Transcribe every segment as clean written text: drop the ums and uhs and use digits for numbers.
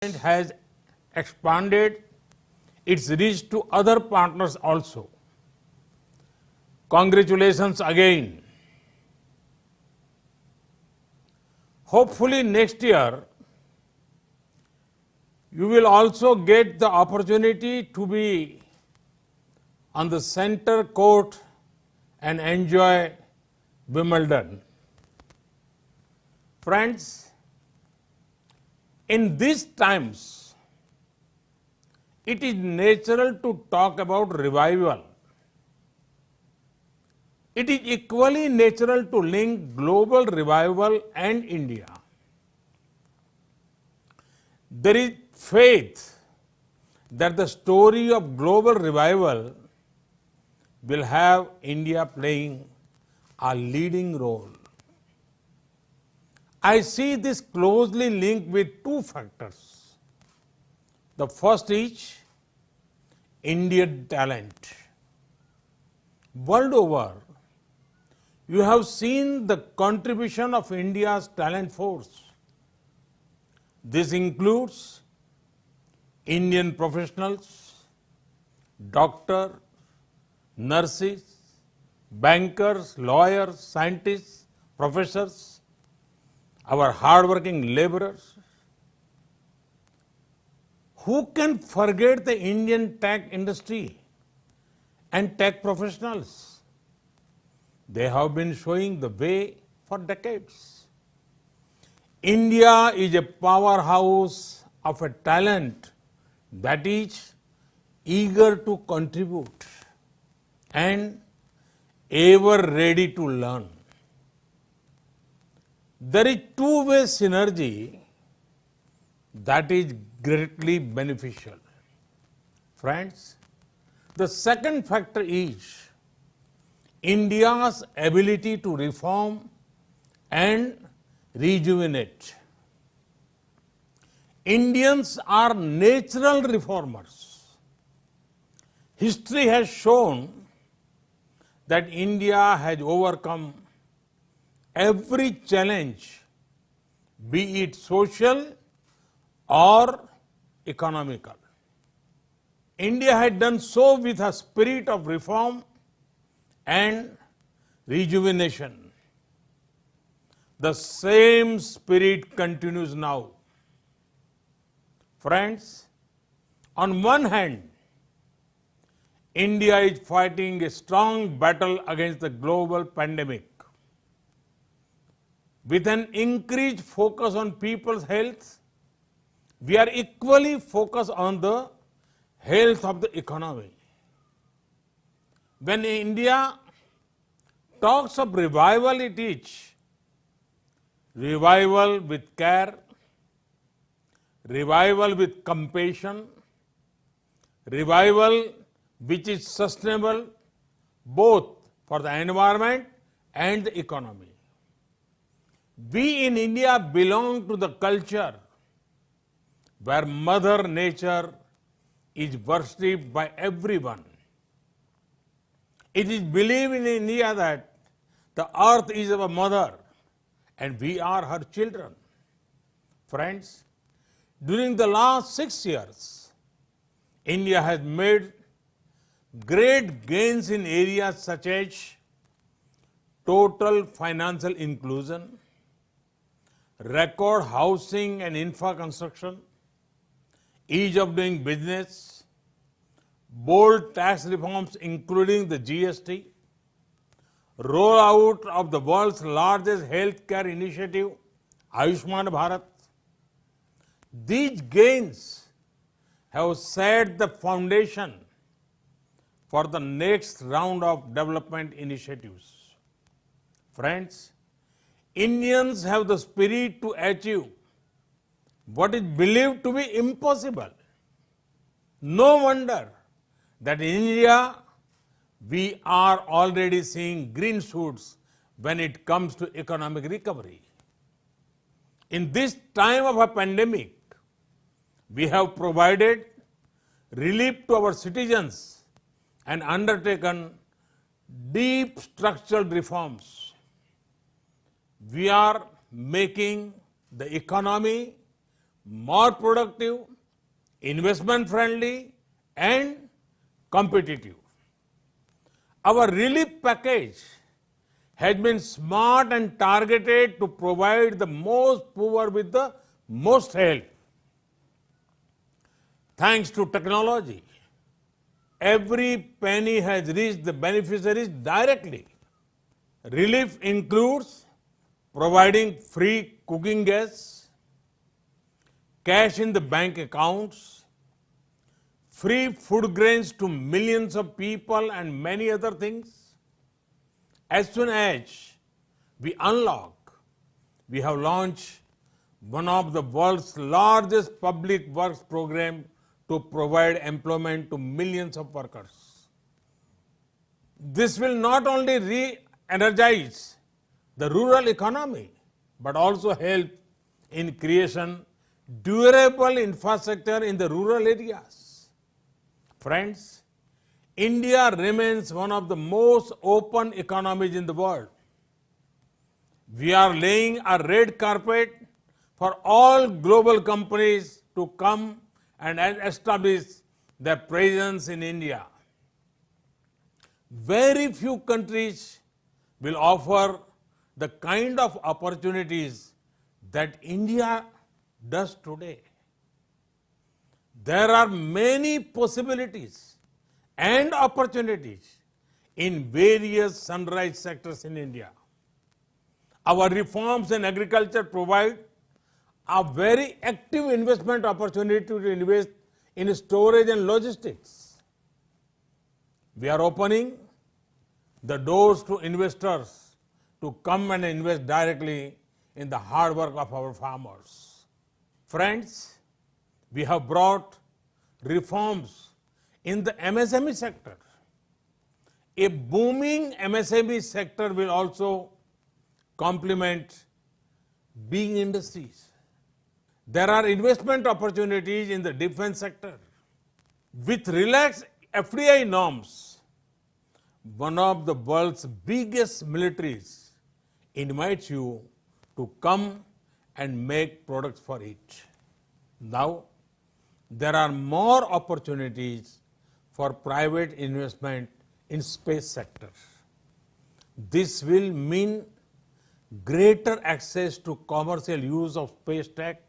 has expanded its reach to other partners also. Congratulations again. Hopefully next year, you will also get the opportunity to be on the center court and enjoy Wimbledon. Friends, in these times, it is natural to talk about revival. It is equally natural to link global revival and India. There is faith that the story of global revival will have India playing a leading role. I see this closely linked with two factors. The first is Indian talent. World over, you have seen the contribution of India's talent force. This includes Indian professionals, doctors, nurses, bankers, lawyers, scientists, professors, our hardworking laborers. Who can forget the Indian tech industry and tech professionals? They have been showing the way for decades. India is a powerhouse of a talent that is eager to contribute and ever ready to learn. There is two-way synergy that is greatly beneficial. Friends, the second factor is India's ability to reform and rejuvenate. Indians are natural reformers. History has shown that India has overcome every challenge, be it social or economical. India had done so with a spirit of reform and rejuvenation. The same spirit continues now. Friends, on one hand, India is fighting a strong battle against the global pandemic. With an increased focus on people's health, we are equally focused on the health of the economy. When India talks of revival, it is revival with care, revival with compassion, revival which is sustainable both for the environment and the economy. We in India belong to the culture where Mother Nature is worshipped by everyone. It is believed in India that the earth is our mother and we are her children. Friends, during the last 6 years, India has made great gains in areas such as total financial inclusion, record housing and infra construction, ease of doing business, bold tax reforms including the GST, rollout of the world's largest healthcare initiative, Ayushman Bharat. These gains have set the foundation for the next round of development initiatives. Friends, Indians have the spirit to achieve what is believed to be impossible. No wonder that in India, we are already seeing green shoots when it comes to economic recovery. In this time of a pandemic, we have provided relief to our citizens and undertaken deep structural reforms. We are making the economy more productive, investment friendly, and competitive. Our relief package has been smart and targeted to provide the most poor with the most help. Thanks to technology, every penny has reached the beneficiaries directly. Relief includes providing free cooking gas, cash in the bank accounts, free food grains to millions of people, and many other things. As soon as we unlock, we have launched one of the world's largest public works program to provide employment to millions of workers. This will not only re-energize the rural economy, but also help in creation durable infrastructure in the rural areas. Friends, India remains one of the most open economies in the world. We are laying a red carpet for all global companies to come and establish their presence in India. Very few countries will offer the kind of opportunities that India does today. There are many possibilities and opportunities in various sunrise sectors in India. Our reforms in agriculture provide a very active investment opportunity to invest in storage and logistics. We are opening the doors to investors to come and invest directly in the hard work of our farmers. Friends, we have brought reforms in the MSME sector. A booming MSME sector will also complement big industries. There are investment opportunities in the defense sector. With relaxed FDI norms, one of the world's biggest militaries invites you to come and make products for it. Now, there are more opportunities for private investment in space sector. This will mean greater access to commercial use of space tech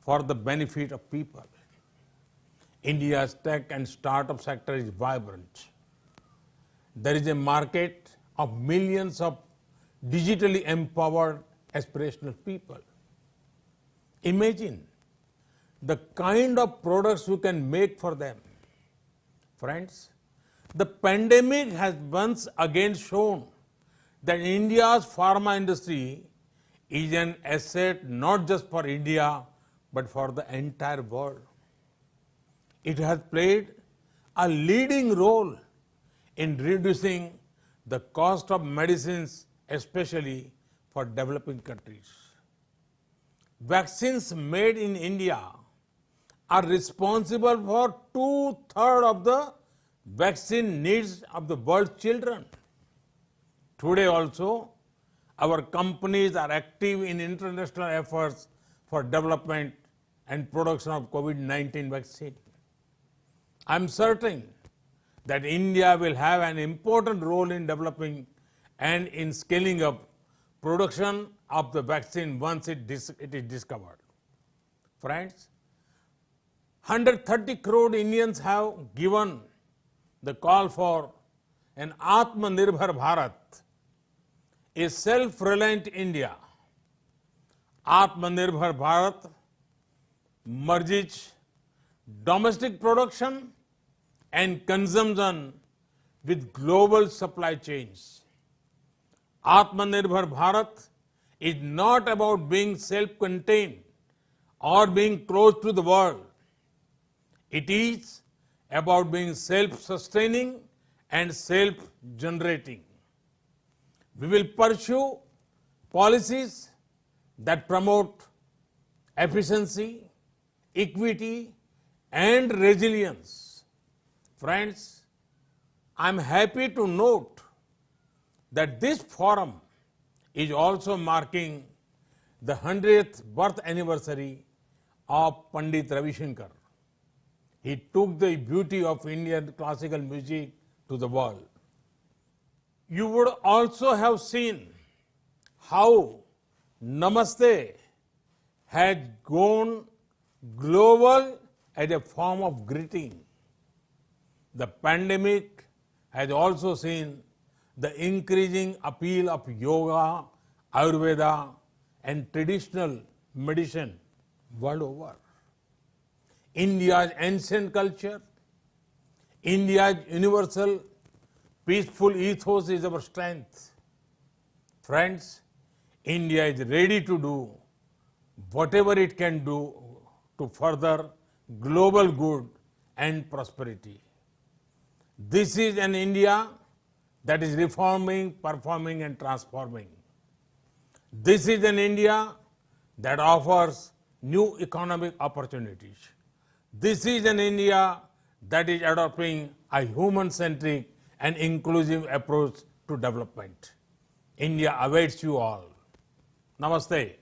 for the benefit of people. India's tech and startup sector is vibrant. There is a market of millions of digitally empowered aspirational people. Imagine the kind of products you can make for them. Friends, the pandemic has once again shown that India's pharma industry is an asset not just for India, but for the entire world. It has played a leading role in reducing the cost of medicines, especially for developing countries. Vaccines made in India are responsible for 2/3 of the vaccine needs of the world's children. Today also, our companies are active in international efforts for development and production of COVID-19 vaccine. I'm certain that India will have an important role in developing and in scaling up production of the vaccine once it is discovered. Friends, 130 crore Indians have given the call for an Atmanirbhar Bharat, a self-reliant India. Atmanirbhar Bharat merges domestic production and consumption with global supply chains. Atmanirbhar Bharat is not about being self-contained or being close to the world. It is about being self-sustaining and self-generating. We will pursue policies that promote efficiency, equity, and resilience. Friends, I'm happy to note that this forum is also marking the 100th birth anniversary of Pandit Ravi Shankar. He took the beauty of Indian classical music to the world. You would also have seen how Namaste has gone global as a form of greeting. The pandemic has also seen the increasing appeal of yoga, Ayurveda, and traditional medicine world over. India's ancient culture, India's universal peaceful ethos is our strength. Friends, India is ready to do whatever it can do to further global good and prosperity. This is an India that is reforming, performing, and transforming. This is an India that offers new economic opportunities. This is an India that is adopting a human-centric and inclusive approach to development. India awaits you all. Namaste.